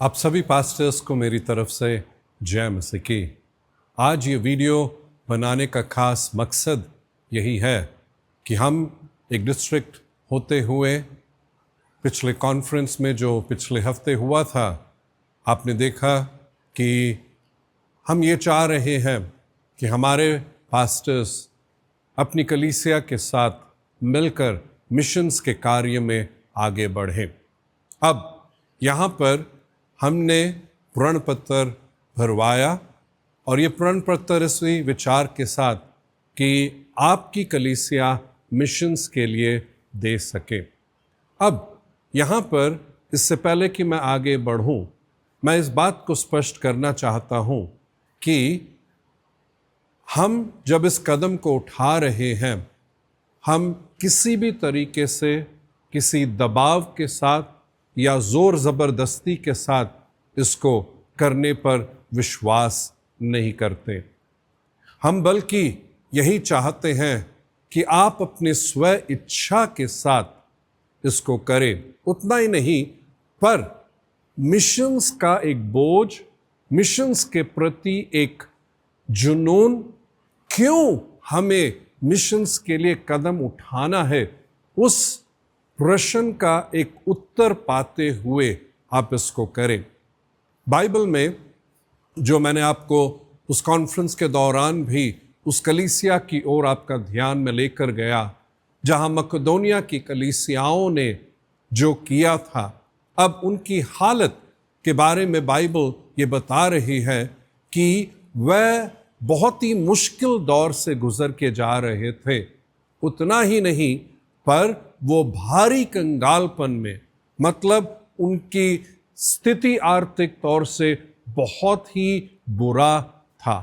आप सभी पास्टर्स को मेरी तरफ से जय मसीह की। आज ये वीडियो बनाने का खास मकसद यही है कि हम एक डिस्ट्रिक्ट होते हुए पिछले कॉन्फ्रेंस में जो पिछले हफ्ते हुआ था, आपने देखा कि हम ये चाह रहे हैं कि हमारे पास्टर्स अपनी कलीसिया के साथ मिलकर मिशंस के कार्य में आगे बढ़ें। अब यहाँ पर हमने प्रण पत्र भरवाया और ये प्रण पत्र इसी विचार के साथ कि आपकी कलीसिया मिशंस के लिए दे सके। अब यहाँ पर इससे पहले कि मैं आगे बढ़ूँ, मैं इस बात को स्पष्ट करना चाहता हूँ कि हम जब इस कदम को उठा रहे हैं, हम किसी भी तरीके से किसी दबाव के साथ या ज़ोर ज़बरदस्ती के साथ इसको करने पर विश्वास नहीं करते। हम बल्कि यही चाहते हैं कि आप अपने स्व इच्छा के साथ इसको करें। उतना ही नहीं, पर मिशंस का एक बोझ, मिशंस के प्रति एक जुनून, क्यों हमें मिशंस के लिए कदम उठाना है, उस प्रश्न का एक उत्तर पाते हुए आप इसको करें। बाइबल में जो मैंने आपको उस कॉन्फ्रेंस के दौरान भी उस कलीसिया की ओर आपका ध्यान में लेकर गया, जहां मकदोनिया की कलीसियाओं ने जो किया था, अब उनकी हालत के बारे में बाइबल ये बता रही है कि वह बहुत ही मुश्किल दौर से गुजर के जा रहे थे। उतना ही नहीं, पर वो भारी कंगालपन में, मतलब उनकी स्थिति आर्थिक तौर से बहुत ही बुरा था।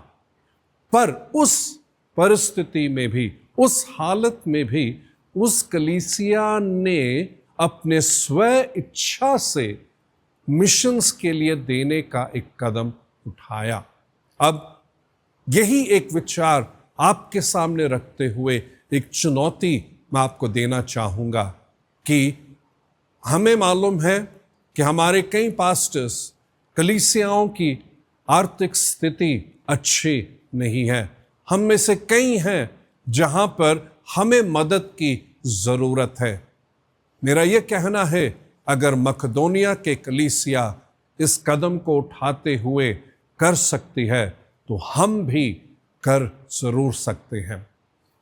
पर उस परिस्थिति में भी, उस हालत में भी, उस कलीसिया ने अपने स्व इच्छा से मिशंस के लिए देने का एक कदम उठाया। अब यही एक विचार आपके सामने रखते हुए एक चुनौती मैं आपको देना चाहूँगा कि हमें मालूम है कि हमारे कई पास्टर्स, कलीसियाओं की आर्थिक स्थिति अच्छी नहीं है। हम में से कई हैं जहाँ पर हमें मदद की ज़रूरत है। मेरा ये कहना है, अगर मकदोनिया के कलीसिया इस कदम को उठाते हुए कर सकती है, तो हम भी कर ज़रूर सकते हैं।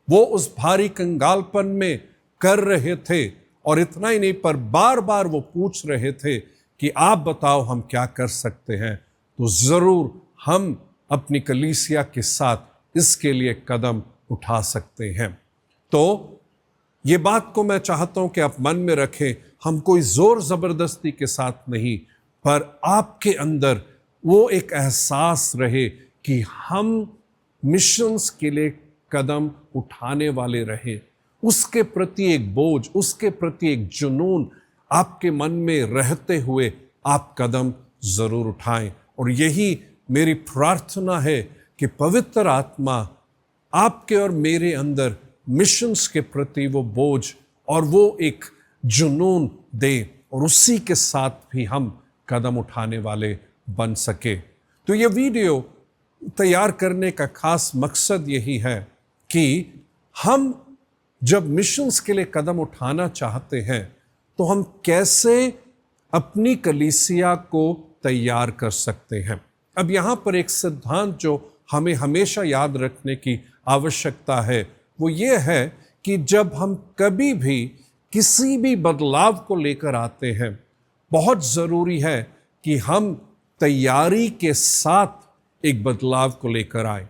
वो उस भारी कंगालपन में कर रहे थे, और इतना ही नहीं, पर बार बार वो पूछ रहे थे कि आप बताओ हम क्या कर सकते हैं। तो ज़रूर हम अपनी कलीसिया के साथ इसके लिए कदम उठा सकते हैं। तो ये बात को मैं चाहता हूं कि आप मन में रखें, हम कोई ज़ोर ज़बरदस्ती के साथ नहीं, पर आपके अंदर वो एक एहसास रहे कि हम मिशंस के लिए कदम उठाने वाले रहे। उसके प्रति एक बोझ, उसके प्रति एक जुनून आपके मन में रहते हुए आप कदम ज़रूर उठाएं। और यही मेरी प्रार्थना है कि पवित्र आत्मा आपके और मेरे अंदर मिशंस के प्रति वो बोझ और वो एक जुनून दे, और उसी के साथ भी हम कदम उठाने वाले बन सके। तो ये वीडियो तैयार करने का खास मकसद यही है कि हम जब मिशंस के लिए कदम उठाना चाहते हैं, तो हम कैसे अपनी कलीसिया को तैयार कर सकते हैं। अब यहाँ पर एक सिद्धांत जो हमें हमेशा याद रखने की आवश्यकता है, वो ये है कि जब हम कभी भी किसी भी बदलाव को लेकर आते हैं, बहुत ज़रूरी है कि हम तैयारी के साथ एक बदलाव को लेकर आए।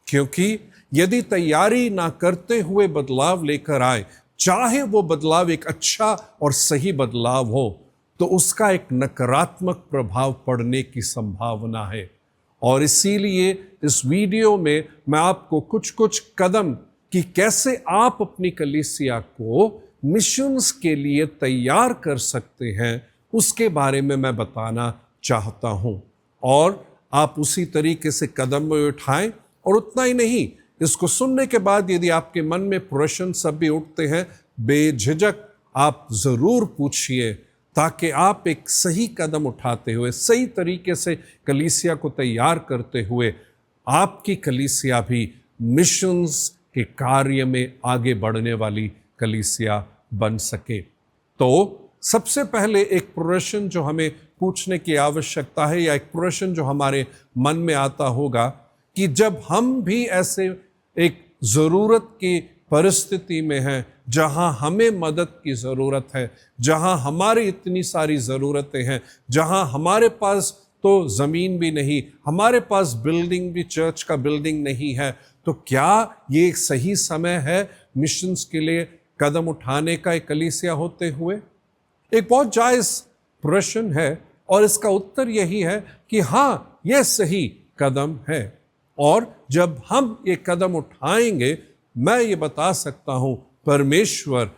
क्योंकि यदि तैयारी ना करते हुए बदलाव लेकर आए, चाहे वो बदलाव एक अच्छा और सही बदलाव हो, तो उसका एक नकारात्मक प्रभाव पड़ने की संभावना है। और इसीलिए इस वीडियो में मैं आपको कुछ कुछ कदम कि कैसे आप अपनी कलीसिया को मिशंस के लिए तैयार कर सकते हैं, उसके बारे में मैं बताना चाहता हूं। और आप उसी तरीके से कदम उठाएं। और उतना ही नहीं, इसको सुनने के बाद यदि आपके मन में प्रश्न सब भी उठते हैं, बेझिझक आप ज़रूर पूछिए, ताकि आप एक सही कदम उठाते हुए, सही तरीके से कलीसिया को तैयार करते हुए, आपकी कलीसिया भी मिशंस के कार्य में आगे बढ़ने वाली कलीसिया बन सके। तो सबसे पहले एक प्रश्न जो हमें पूछने की आवश्यकता है, या एक प्रश्न जो हमारे मन में आता होगा, कि जब हम भी ऐसे एक ज़रूरत की परिस्थिति में हैं, जहां हमें मदद की ज़रूरत है, जहां हमारी इतनी सारी ज़रूरतें हैं, जहां हमारे पास तो ज़मीन भी नहीं, हमारे पास बिल्डिंग भी, चर्च का बिल्डिंग नहीं है, तो क्या ये एक सही समय है मिशंस के लिए कदम उठाने का एक कलीसिया होते हुए? एक बहुत जायज़ प्रश्न है, और इसका उत्तर यही है कि हाँ, यह सही कदम है। और जब हम ये कदम उठाएंगे, मैं ये बता सकता हूँ, परमेश्वर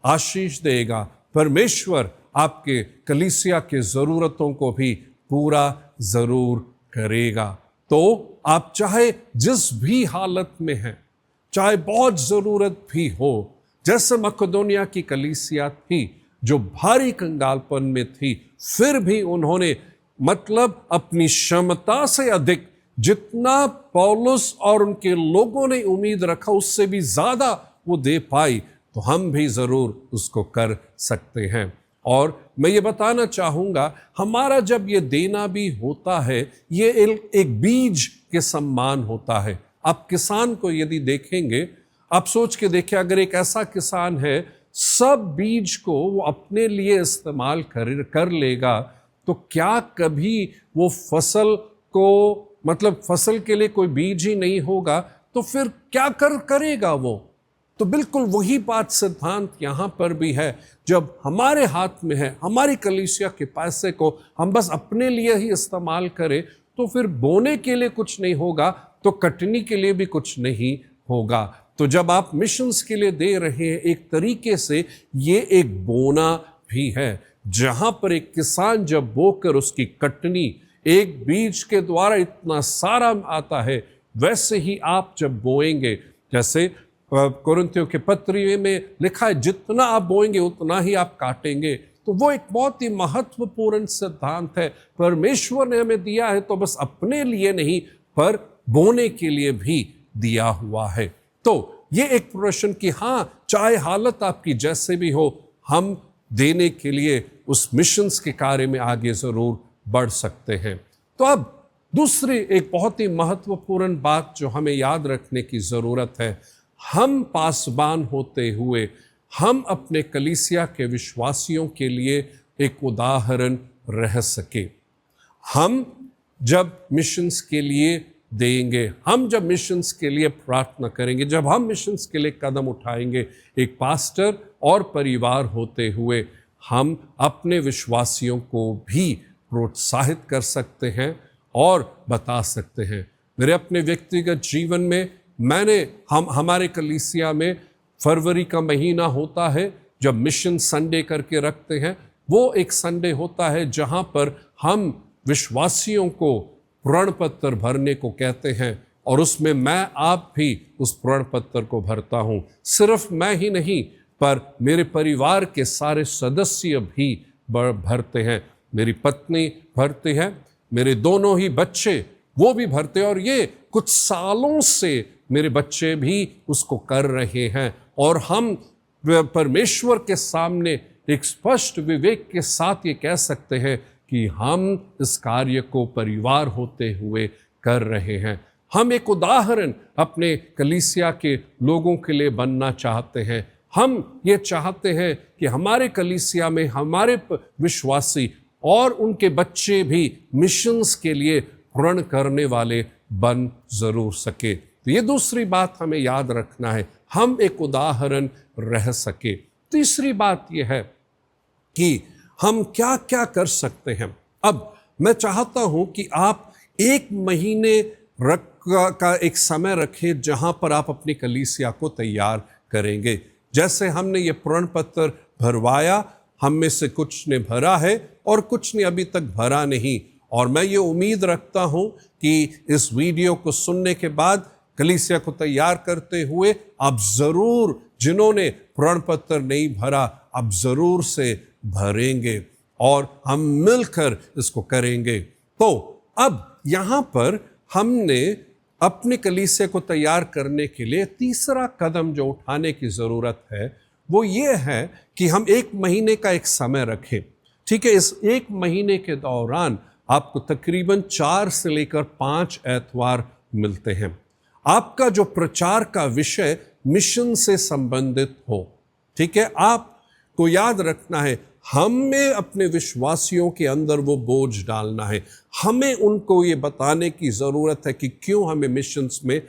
आशीष देगा, परमेश्वर आपके कलीसिया के ज़रूरतों को भी पूरा ज़रूर करेगा। तो आप चाहे जिस भी हालत में हैं, चाहे बहुत ज़रूरत भी हो, जैसे मकदोनिया की कलीसिया थी जो भारी कंगालपन में थी, फिर भी उन्होंने मतलब अपनी क्षमता से अधिक जितना पौलुस और उनके लोगों ने उम्मीद रखा, उससे भी ज़्यादा वो दे पाई। तो हम भी ज़रूर उसको कर सकते हैं। और मैं ये बताना चाहूँगा, हमारा जब ये देना भी होता है, ये एक बीज के समान होता है। आप किसान को यदि देखेंगे, आप सोच के देखिए, अगर एक ऐसा किसान है, सब बीज को वो अपने लिए इस्तेमाल कर लेगा, तो क्या कभी वो फसल को, मतलब फसल के लिए कोई बीज ही नहीं होगा, तो फिर क्या करेगा वो? तो बिल्कुल वही बात सिद्धांत यहाँ पर भी है। जब हमारे हाथ में है, हमारी कलीसिया के पैसे को हम बस अपने लिए ही इस्तेमाल करें, तो फिर बोने के लिए कुछ नहीं होगा, तो कटनी के लिए भी कुछ नहीं होगा। तो जब आप मिशंस के लिए दे रहे हैं, एक तरीके से ये एक बोना भी है, जहाँ पर एक किसान जब बोकर उसकी कटनी एक बीज के द्वारा इतना सारा आता है, वैसे ही आप जब बोएंगे, जैसे कुरिन्थियों के पत्री में लिखा है, जितना आप बोएंगे उतना ही आप काटेंगे। तो वो एक बहुत ही महत्वपूर्ण सिद्धांत है। परमेश्वर ने हमें दिया है तो बस अपने लिए नहीं, पर बोने के लिए भी दिया हुआ है। तो ये एक प्रश्न कि हाँ, चाहे हालत आपकी जैसे भी हो, हम देने के लिए उस मिशंस के कार्य में आगे जरूर बढ़ सकते हैं। तो अब दूसरी एक बहुत ही महत्वपूर्ण बात जो हमें याद रखने की जरूरत है, हम पासबान होते हुए हम अपने कलीसिया के विश्वासियों के लिए एक उदाहरण रह सके। हम जब मिशंस के लिए देंगे, हम जब मिशंस के लिए प्रार्थना करेंगे, जब हम मिशंस के लिए कदम उठाएंगे, एक पास्टर और परिवार होते हुए हम अपने विश्वासियों को भी प्रोत्साहित कर सकते हैं और बता सकते हैं। मेरे अपने व्यक्तिगत जीवन में हमारे कलीसिया में फरवरी का महीना होता है जब मिशन संडे करके रखते हैं। वो एक संडे होता है जहां पर हम विश्वासियों को प्रण पत्र भरने को कहते हैं, और उसमें मैं आप भी उस प्रण पत्र को भरता हूं। सिर्फ मैं ही नहीं, पर मेरे परिवार के सारे सदस्य भी भरते हैं। मेरी पत्नी भरती है, मेरे दोनों ही बच्चे वो भी भरते हैं, और ये कुछ सालों से मेरे बच्चे भी उसको कर रहे हैं। और हम परमेश्वर के सामने एक स्पष्ट विवेक के साथ ये कह सकते हैं कि हम इस कार्य को परिवार होते हुए कर रहे हैं। हम एक उदाहरण अपने कलीसिया के लोगों के लिए बनना चाहते हैं। हम ये चाहते हैं कि हमारे कलीसिया में हमारे विश्वासी और उनके बच्चे भी मिशंस के लिए प्रण करने वाले बन जरूर सके। तो ये दूसरी बात हमें याद रखना है, हम एक उदाहरण रह सके। तीसरी बात यह है कि हम क्या क्या कर सकते हैं। अब मैं चाहता हूं कि आप एक महीने का एक समय रखें जहां पर आप अपनी कलीसिया को तैयार करेंगे। जैसे हमने ये प्रण पत्र भरवाया, हम में से कुछ ने भरा है और कुछ ने अभी तक भरा नहीं। और मैं ये उम्मीद रखता हूं कि इस वीडियो को सुनने के बाद कलीसिया को तैयार करते हुए आप जरूर, जिन्होंने प्रण पत्र नहीं भरा, आप जरूर से भरेंगे। और हम मिलकर इसको करेंगे। तो अब यहाँ पर हमने अपने कलीसिया को तैयार करने के लिए तीसरा कदम जो उठाने की ज़रूरत है वो ये है कि हम 1 महीने का एक समय रखें। ठीक है, इस 1 महीने के दौरान आपको तकरीबन 4 से लेकर 5 एतवार मिलते हैं। आपका जो प्रचार का विषय मिशन से संबंधित हो। ठीक है, आपको याद रखना है हमें अपने विश्वासियों के अंदर वो बोझ डालना है। हमें उनको ये बताने की ज़रूरत है कि क्यों हमें मिशंस में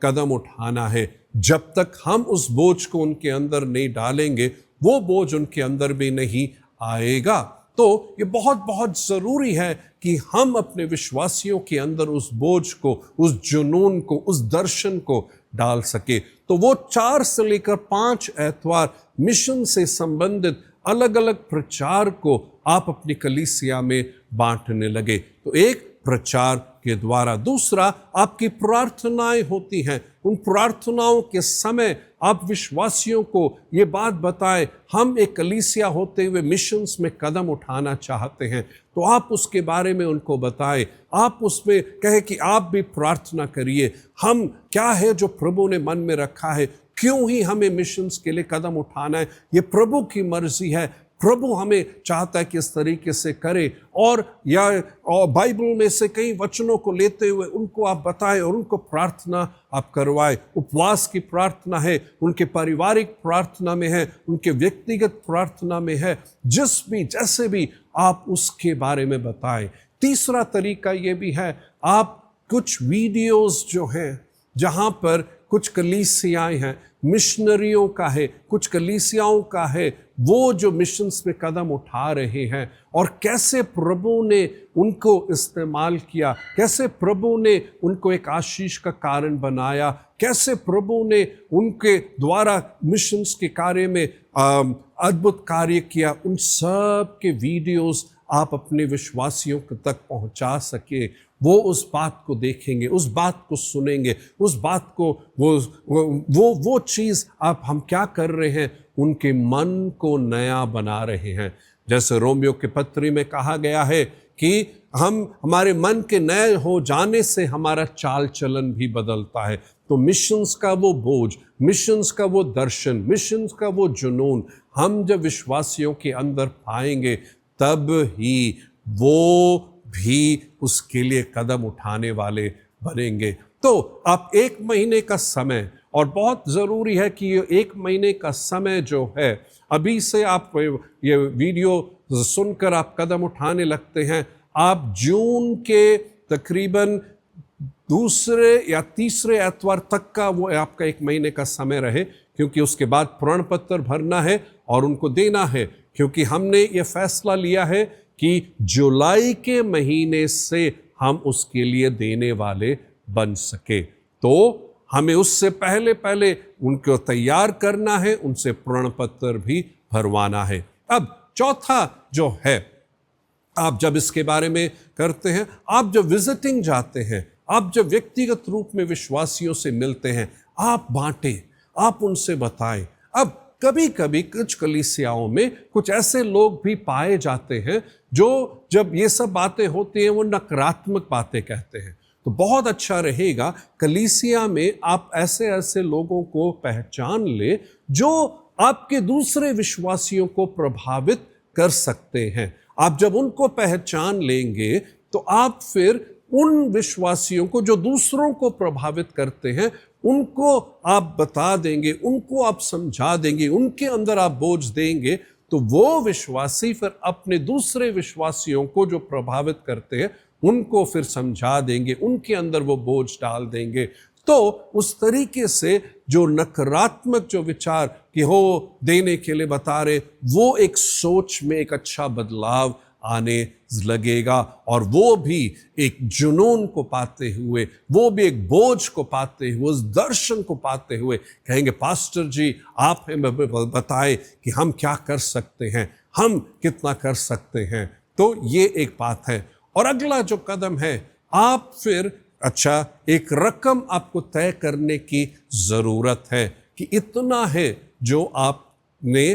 कदम उठाना है। जब तक हम उस बोझ को उनके अंदर नहीं डालेंगे वो बोझ उनके अंदर भी नहीं आएगा। तो ये बहुत बहुत ज़रूरी है कि हम अपने विश्वासियों के अंदर उस बोझ को, उस जुनून को, उस दर्शन को डाल सके। तो वो 4 से लेकर 5 एतवार मिशन से संबंधित अलग अलग प्रचार को आप अपनी कलीसिया में बांटने लगे। तो एक प्रचार के द्वारा, दूसरा आपकी प्रार्थनाएं होती हैं। उन प्रार्थनाओं के समय आप विश्वासियों को ये बात बताएं, हम एक कलीसिया होते हुए मिशंस में कदम उठाना चाहते हैं, तो आप उसके बारे में उनको बताएं। आप उसमें कहें कि आप भी प्रार्थना करिए, हम क्या है जो प्रभु ने मन में रखा है, क्यों ही हमें मिशंस के लिए कदम उठाना है, ये प्रभु की मर्जी है, प्रभु हमें चाहता है कि इस तरीके से करें। और बाइबल में से कई वचनों को लेते हुए उनको आप बताएं और उनको प्रार्थना आप करवाएं। उपवास की प्रार्थना है, उनके पारिवारिक प्रार्थना में है, उनके व्यक्तिगत प्रार्थना में है, जैसे भी आप उसके बारे में बताएं। तीसरा तरीका ये भी है, आप कुछ वीडियोस जो हैं जहाँ पर कुछ कलीसियाएं हैं, मिशनरियों का है, कुछ कलीसियाओं का है, वो जो मिशंस में कदम उठा रहे हैं और कैसे प्रभु ने उनको इस्तेमाल किया, कैसे प्रभु ने उनको एक आशीष का कारण बनाया, कैसे प्रभु ने उनके द्वारा मिशंस के कार्य में अद्भुत कार्य किया। उन सब के वीडियोस आप अपने विश्वासियों तक पहुंचा सके। वो उस बात को देखेंगे, उस बात को सुनेंगे, उस बात को वो चीज़ आप हम क्या कर रहे हैं, उनके मन को नया बना रहे हैं। जैसे रोमियो के पत्री में कहा गया है कि हमारे मन के नए हो जाने से हमारा चाल चलन भी बदलता है। तो मिशंस का वो बोझ, मिशंस का वो दर्शन, मिशंस का वो जुनून हम जब विश्वासियों के अंदर पाएंगे तब ही वो भी उसके लिए कदम उठाने वाले बनेंगे। तो आप 1 महीने का समय, और बहुत ज़रूरी है कि ये 1 महीने का समय जो है, अभी से आप ये वीडियो सुनकर आप कदम उठाने लगते हैं, आप जून के तकरीबन 2 या 3 एतवार तक का वो आपका 1 महीने का समय रहे, क्योंकि उसके बाद प्रण पत्र भरना है और उनको देना है। क्योंकि हमने ये फैसला लिया है कि जुलाई के महीने से हम उसके लिए देने वाले बन सके, तो हमें उससे पहले उनको तैयार करना है, उनसे प्रण पत्र भी भरवाना है। अब चौथा जो है, आप जब इसके बारे में करते हैं, आप जब विजिटिंग जाते हैं, आप जब व्यक्तिगत रूप में विश्वासियों से मिलते हैं, आप बांटें, आप उनसे बताएं। अब कभी कभी कुछ कलीसियाओं में कुछ ऐसे लोग भी पाए जाते हैं जो जब ये सब बातें होती हैं वो नकारात्मक बातें कहते हैं। तो बहुत अच्छा रहेगा कलीसिया में आप ऐसे लोगों को पहचान ले जो आपके दूसरे विश्वासियों को प्रभावित कर सकते हैं। आप जब उनको पहचान लेंगे तो आप फिर उन विश्वासियों को जो दूसरों को प्रभावित करते हैं उनको आप बता देंगे, उनको आप समझा देंगे, उनके अंदर आप बोझ देंगे, तो वो विश्वासी फिर अपने दूसरे विश्वासियों को जो प्रभावित करते हैं उनको फिर समझा देंगे, उनके अंदर वो बोझ डाल देंगे। तो उस तरीके से जो नकारात्मक जो विचार कि हो देने के लिए बता रहे, वो एक सोच में एक अच्छा बदलाव आने लगेगा और वो भी एक जुनून को पाते हुए, वो भी एक बोझ को पाते हुए, उस दर्शन को पाते हुए कहेंगे, पास्टर जी आप हमें बताएं कि हम क्या कर सकते हैं, हम कितना कर सकते हैं। तो ये एक बात है। और अगला जो कदम है, आप फिर एक रकम आपको तय करने की ज़रूरत है कि इतना है जो आपने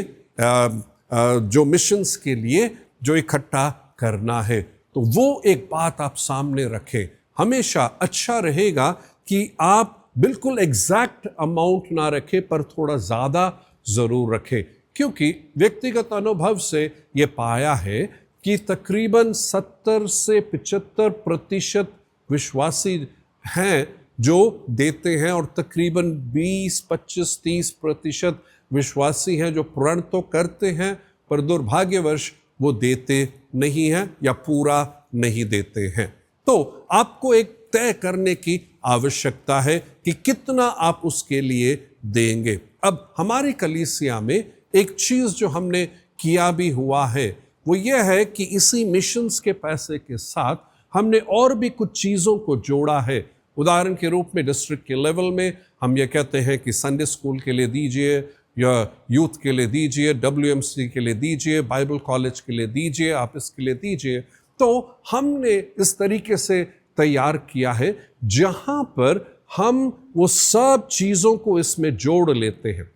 जो मिशंस के लिए जो इकट्ठा करना है। तो वो एक बात आप सामने रखें। हमेशा अच्छा रहेगा कि आप बिल्कुल एग्जैक्ट अमाउंट ना रखें, पर थोड़ा ज़्यादा ज़रूर रखें, क्योंकि व्यक्तिगत अनुभव से ये पाया है कि तकरीबन 70 से 75% विश्वासी हैं जो देते हैं, और तकरीबन 20, 25, 30% विश्वासी हैं जो प्रण तो करते हैं पर दुर्भाग्यवश वो देते नहीं हैं या पूरा नहीं देते हैं। तो आपको एक तय करने की आवश्यकता है कि कितना आप उसके लिए देंगे। अब हमारी कलीसिया में एक चीज़ जो हमने किया भी हुआ है वो ये है कि इसी मिशंस के पैसे के साथ हमने और भी कुछ चीज़ों को जोड़ा है। उदाहरण के रूप में डिस्ट्रिक्ट के लेवल में हम ये कहते हैं कि संडे स्कूल के लिए दीजिए, या यूथ के लिए दीजिए, WMC के लिए दीजिए, बाइबल कॉलेज के लिए दीजिए, आप इसके लिए दीजिए। तो हमने इस तरीके से तैयार किया है जहाँ पर हम वो सब चीज़ों को इसमें जोड़ लेते हैं।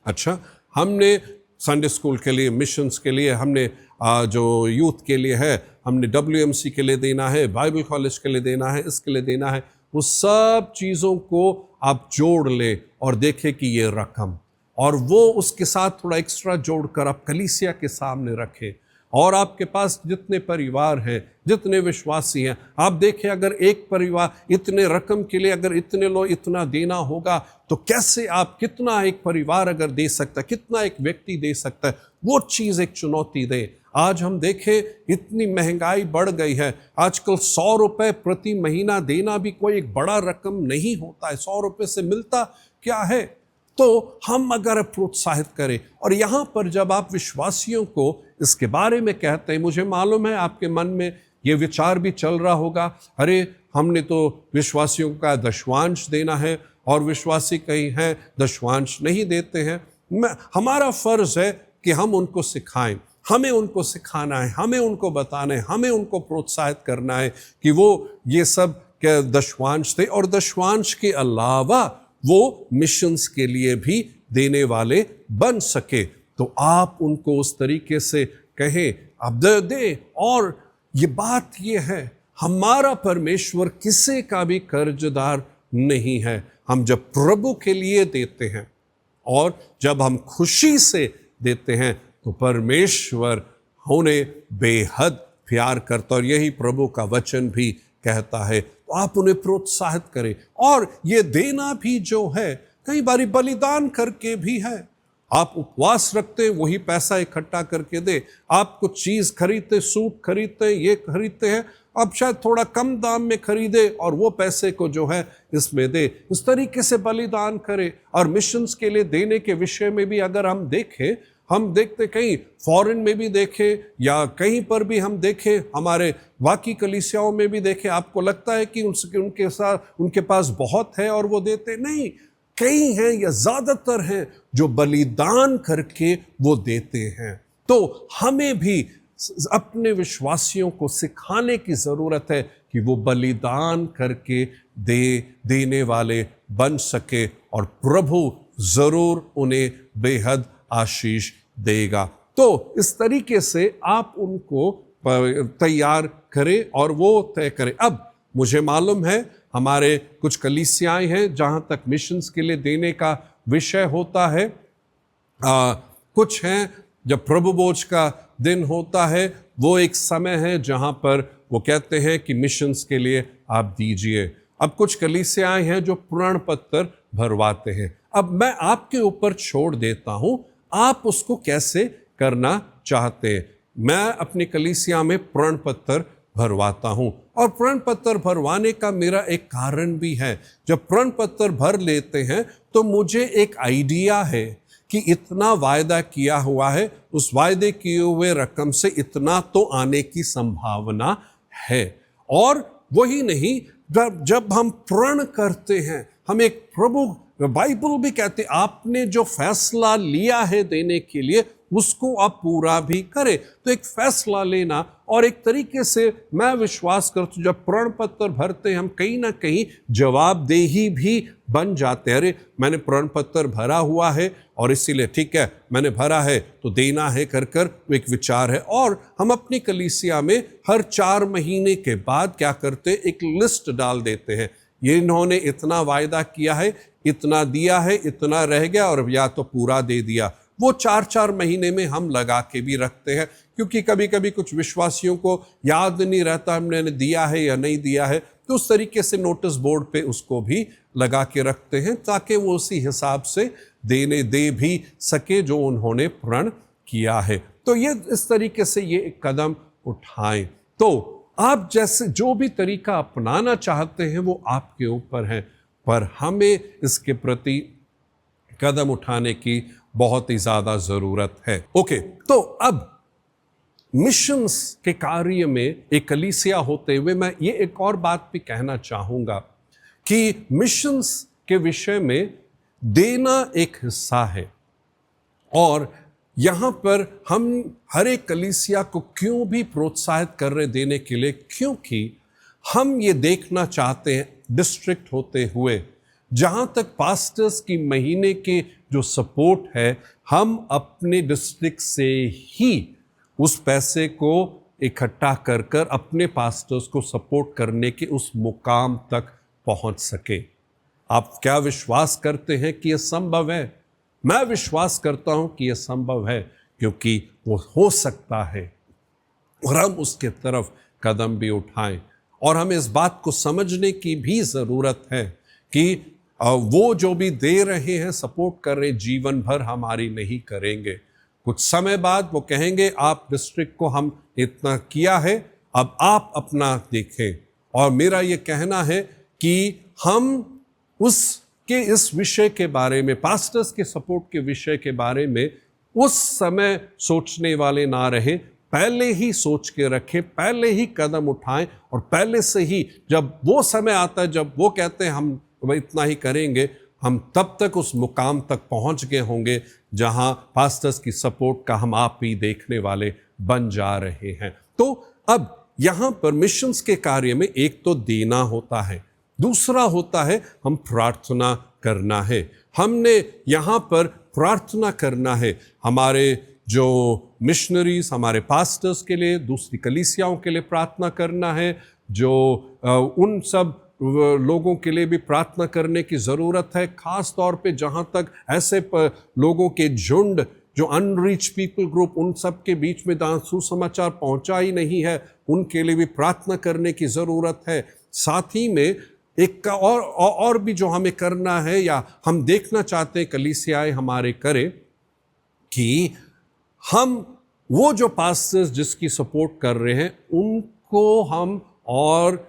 अच्छा, हमने संडे स्कूल के लिए, मिशंस के लिए, हमने जो यूथ के लिए है, हमने WMC के लिए देना है, बाइबल कॉलेज के लिए देना है, इसके लिए देना है। वो सब चीज़ों को आप जोड़ ले और देखें कि ये रकम, और वो उसके साथ थोड़ा एक्स्ट्रा जोड़कर आप कलीसिया के सामने रखें। और आपके पास जितने परिवार हैं, जितने विश्वासी हैं, आप देखें अगर एक परिवार इतने रकम के लिए अगर इतने लोग इतना देना होगा तो कैसे आप, कितना एक परिवार अगर दे सकता है, कितना एक व्यक्ति दे सकता है, वो चीज़ एक चुनौती दें। आज हम देखें इतनी महंगाई बढ़ गई है, आजकल 100 रुपये प्रति महीना देना भी कोई एक बड़ा रकम नहीं होता है। 100 रुपये से मिलता क्या है? तो हम अगर प्रोत्साहित करें, और यहाँ पर जब आप विश्वासियों को इसके बारे में कहते हैं, मुझे मालूम है आपके मन में ये विचार भी चल रहा होगा, अरे हमने तो विश्वासियों का दशवांश देना है और विश्वासी कहीं हैं दशवांश नहीं देते हैं। हमारा फ़र्ज़ है कि हम उनको सिखाएं, हमें उनको सिखाना है, हमें उनको बताना है, हमें उनको प्रोत्साहित करना है कि वो ये सब क्या दशवांश दे, और दशवांश के अलावा वो मिशंस के लिए भी देने वाले बन सके। तो आप उनको उस तरीके से कहें, आप दे। और ये बात ये है, हमारा परमेश्वर किसी का भी कर्जदार नहीं है। हम जब प्रभु के लिए देते हैं और जब हम खुशी से देते हैं तो परमेश्वर उन्हें बेहद प्यार करता, और यही प्रभु का वचन भी कहता है। तो आप उन्हें प्रोत्साहित करें, और ये देना भी जो है कई बारी बलिदान करके भी है। आप उपवास रखते हैं, वही पैसा इकट्ठा करके दे। आप कुछ चीज़ खरीदते, सूट खरीदते, ये खरीदते हैं, आप शायद थोड़ा कम दाम में खरीदे और वो पैसे को जो है इसमें दे। इस तरीके से बलिदान करें। और मिशंस के लिए देने के विषय में भी अगर हम देखें, हम देखते कहीं फॉरेन में भी देखें या कहीं पर भी हम देखें, हमारे बाकी कलीसियाओं में भी देखें, आपको लगता है कि उनके साथ उनके पास बहुत है और वो देते नहीं। कई हैं या ज़्यादातर हैं जो बलिदान करके वो देते हैं। तो हमें भी अपने विश्वासियों को सिखाने की ज़रूरत है कि वो बलिदान करके देने वाले बन सके, और प्रभु ज़रूर उन्हें बेहद आशीष देगा। तो इस तरीके से आप उनको तैयार करें और वो तय करें। अब मुझे मालूम है हमारे कुछ कलीसियाएं हैं जहाँ तक मिशंस के लिए देने का विषय होता है, कुछ हैं जब प्रभु भोज का दिन होता है, वो एक समय है जहाँ पर वो कहते हैं कि मिशंस के लिए आप दीजिए। अब कुछ कलीसियाएं हैं जो प्रण पत्र भरवाते हैं। अब मैं आपके ऊपर छोड़ देता हूँ, आप उसको कैसे करना चाहते हैं। मैं अपनी कलीसिया में प्रण पत्र भरवाता हूँ, और प्रण पत्र भरवाने का मेरा एक कारण भी है। जब प्रण पत्र भर लेते हैं तो मुझे एक आइडिया है कि इतना वायदा किया हुआ है, उस वायदे किए हुए रकम से इतना तो आने की संभावना है। और वही नहीं, जब हम प्रण करते हैं, हम एक प्रभु, बाइबल भी कहते आपने जो फैसला लिया है देने के लिए उसको आप पूरा भी करें। तो एक फैसला लेना, और एक तरीके से मैं विश्वास करता हूं जब प्रण पत्र भरते हैं हम कहीं ना कहीं जवाबदेही भी बन जाते हैं। अरे मैंने प्रण पत्र भरा हुआ है और इसीलिए ठीक है मैंने भरा है तो देना है कर कर एक विचार है। और हम अपनी कलीसिया में हर 4 महीने के बाद क्या करते, एक लिस्ट डाल देते हैं, ये इन्होंने इतना वायदा किया है, इतना दिया है, इतना रह गया और या तो पूरा दे दिया। वो 4-4 महीने में हम लगा के भी रखते हैं, क्योंकि कभी कभी कुछ विश्वासियों को याद नहीं रहता हमने दिया है या नहीं दिया है, तो उस तरीके से नोटिस बोर्ड पे उसको भी लगा के रखते हैं ताकि वो उसी हिसाब से दे भी सके जो उन्होंने प्रण किया है। तो ये इस तरीके से ये एक कदम उठाएं। तो आप जैसे जो भी तरीका अपनाना चाहते हैं वो आपके ऊपर है, पर हमें इसके प्रति कदम उठाने की बहुत ही ज्यादा जरूरत है। ओके, तो अब मिशंस के कार्य में एक कलीसिया होते हुए मैं ये एक और बात भी कहना चाहूंगा कि मिशंस के विषय में देना एक हिस्सा है, और यहां पर हम हर एक कलीसिया को क्यों भी प्रोत्साहित कर रहे देने के लिए, क्योंकि हम ये देखना चाहते हैं डिस्ट्रिक्ट होते हुए जहां तक पास्टर्स की महीने के जो सपोर्ट है, हम अपने डिस्ट्रिक्ट से ही उस पैसे को इकट्ठा कर कर अपने पास्टर्स को सपोर्ट करने के उस मुकाम तक पहुंच सके। आप क्या विश्वास करते हैं कि यह संभव है? मैं विश्वास करता हूं कि यह संभव है, क्योंकि वो हो सकता है और हम उसके तरफ कदम भी उठाएं। और हमें इस बात को समझने की भी ज़रूरत है कि वो जो भी दे रहे हैं, सपोर्ट कर रहे, जीवन भर हमारी नहीं करेंगे। कुछ समय बाद वो कहेंगे आप डिस्ट्रिक्ट को हम इतना किया है, अब आप अपना देखें। और मेरा ये कहना है कि हम उसके इस विषय के बारे में, पास्टर्स के सपोर्ट के विषय के बारे में उस समय सोचने वाले ना रहे, पहले ही सोच के रखें, पहले ही कदम उठाएं, और पहले से ही जब वो समय आता है जब वो कहते हैं हम इतना ही करेंगे, हम तब तक उस मुकाम तक पहुंच गए होंगे जहां पास्टर्स की सपोर्ट का हम आप ही देखने वाले बन जा रहे हैं। तो अब यहां पर मिशंस के कार्य में एक तो देना होता है, दूसरा होता है हम प्रार्थना करना है। हमने यहां पर प्रार्थना करना है, हमारे जो मिशनरीज, हमारे पास्टर्स के लिए, दूसरी कलीसियाओं के लिए प्रार्थना करना है, जो उन सब लोगों के लिए भी प्रार्थना करने की ज़रूरत है, ख़ास तौर पे जहाँ तक ऐसे लोगों के झुंड जो अनरीच पीपल ग्रुप, उन सब के बीच में जहाँ सुसमाचार पहुँचा ही नहीं है, उनके लिए भी प्रार्थना करने की ज़रूरत है। साथ ही में एक का और भी जो हमें करना है या हम देखना चाहते हैं कलीसियाएं हमारे करें, कि हम वो जो पास्टर्स जिसकी सपोर्ट कर रहे हैं उनको हम और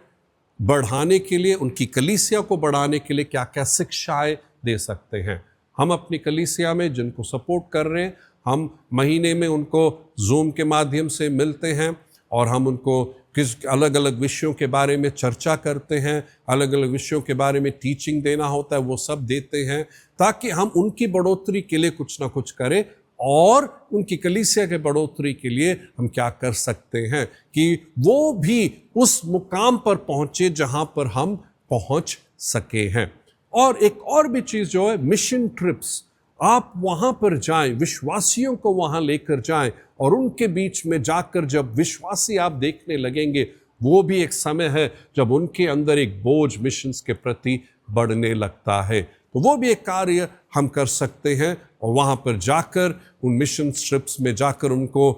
बढ़ाने के लिए, उनकी कलीसिया को बढ़ाने के लिए क्या क्या शिक्षाएं दे सकते हैं। हम अपनी कलीसिया में जिनको सपोर्ट कर रहे हैं, हम महीने में उनको जूम के माध्यम से मिलते हैं और हम उनको किस अलग अलग विषयों के बारे में चर्चा करते हैं, अलग अलग विषयों के बारे में टीचिंग देना होता है, वो सब देते हैं ताकि हम उनकी बढ़ोतरी के लिए कुछ ना कुछ करें, और उनकी कलीसिया के बढ़ोतरी के लिए हम क्या कर सकते हैं कि वो भी उस मुकाम पर पहुंचे जहां पर हम पहुंच सके हैं। और एक और भी चीज़ जो है, मिशन ट्रिप्स, आप वहां पर जाएं, विश्वासियों को वहां लेकर जाएं, और उनके बीच में जाकर जब विश्वासी आप देखने लगेंगे, वो भी एक समय है जब उनके अंदर एक बोझ मिशंस के प्रति बढ़ने लगता है। तो वो भी एक कार्य हम कर सकते हैं, और वहाँ पर जाकर उन मिशन ट्रिप्स में जाकर उनको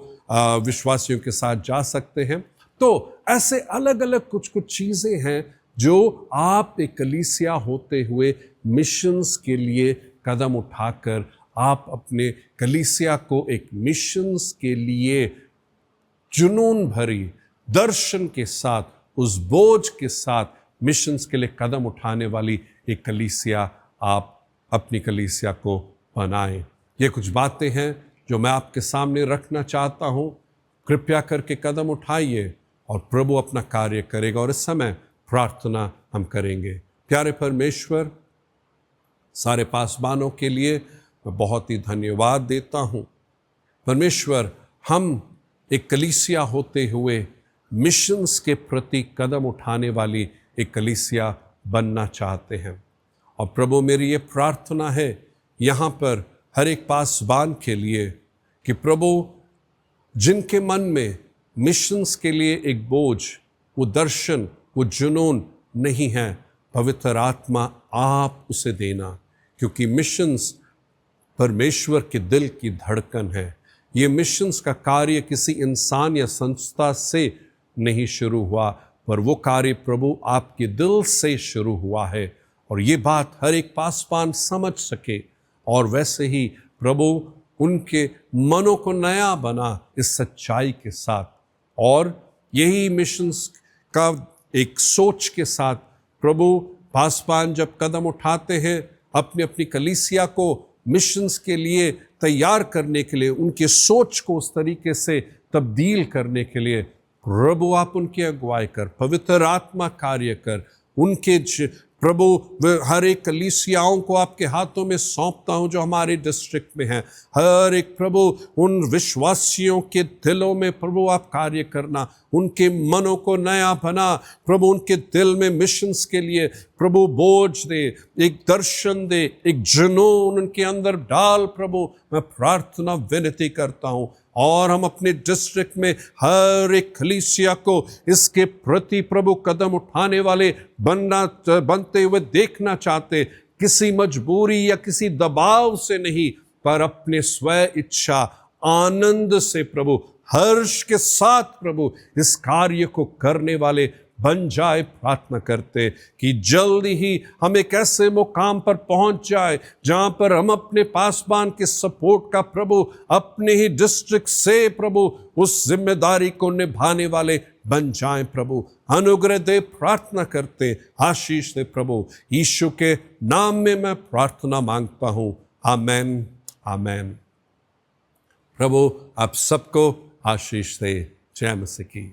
विश्वासियों के साथ जा सकते हैं। तो ऐसे अलग अलग कुछ कुछ चीज़ें हैं जो आप एक कलीसिया होते हुए मिशंस के लिए कदम उठाकर आप अपने कलीसिया को एक मिशंस के लिए जुनून भरी दर्शन के साथ, उस बोझ के साथ मिशंस के लिए कदम उठाने वाली एक कलीसिया आप अपनी कलीसिया को बनाएं। ये कुछ बातें हैं जो मैं आपके सामने रखना चाहता हूं। कृपया करके कदम उठाइए और प्रभु अपना कार्य करेगा। और इस समय प्रार्थना हम करेंगे। प्यारे परमेश्वर, सारे पासबानों के लिए मैं बहुत ही धन्यवाद देता हूं परमेश्वर, हम एक कलीसिया होते हुए मिशंस के प्रति कदम उठाने वाली एक कलीसिया बनना चाहते हैं। और प्रभु, मेरी ये प्रार्थना है यहाँ पर हर एक पासबान के लिए कि प्रभु, जिनके मन में मिशंस के लिए एक बोझ, वो दर्शन, वो जुनून नहीं है, पवित्र आत्मा आप उसे देना, क्योंकि मिशंस परमेश्वर के दिल की धड़कन है। ये मिशंस का कार्य किसी इंसान या संस्था से नहीं शुरू हुआ, पर वो कार्य प्रभु आपके दिल से शुरू हुआ है। और ये बात हर एक पासबान समझ सके, और वैसे ही प्रभु उनके मनों को नया बना इस सच्चाई के साथ, और यही मिशंस का एक सोच के साथ प्रभु पासबान जब कदम उठाते हैं अपनी अपनी कलीसिया को मिशंस के लिए तैयार करने के लिए, उनके सोच को उस तरीके से तब्दील करने के लिए, प्रभु आप उनकी अगुवाई कर, पवित्र आत्मा कार्य कर। उनके प्रभु हर एक कलीसियाओं को आपके हाथों में सौंपता हूँ जो हमारे डिस्ट्रिक्ट में हैं। हर एक प्रभु उन विश्वासियों के दिलों में प्रभु आप कार्य करना, उनके मनों को नया बना प्रभु, उनके दिल में मिशंस के लिए प्रभु बोझ दे, एक दर्शन दे, एक जुनून उनके अंदर डाल प्रभु। मैं प्रार्थना विनती करता हूँ, और हम अपने डिस्ट्रिक्ट में हर एक कलीसिया को इसके प्रति प्रभु कदम उठाने वाले बनते हुए देखना चाहते, किसी मजबूरी या किसी दबाव से नहीं, पर अपने स्व इच्छा आनंद से प्रभु, हर्ष के साथ प्रभु इस कार्य को करने वाले बन जाए। प्रार्थना करते कि जल्दी ही हम एक ऐसे मुकाम पर पहुंच जाए जहां पर हम अपने पासबान के सपोर्ट का प्रभु अपने ही डिस्ट्रिक्ट से प्रभु उस जिम्मेदारी को निभाने वाले बन जाएं। प्रभु अनुग्रह दे, प्रार्थना करते, आशीष दे प्रभु। यीशु के नाम में मैं प्रार्थना मांगता हूं, आमेन, आमेन। प्रभु आप सबको आशीष दे। जय मसीह की।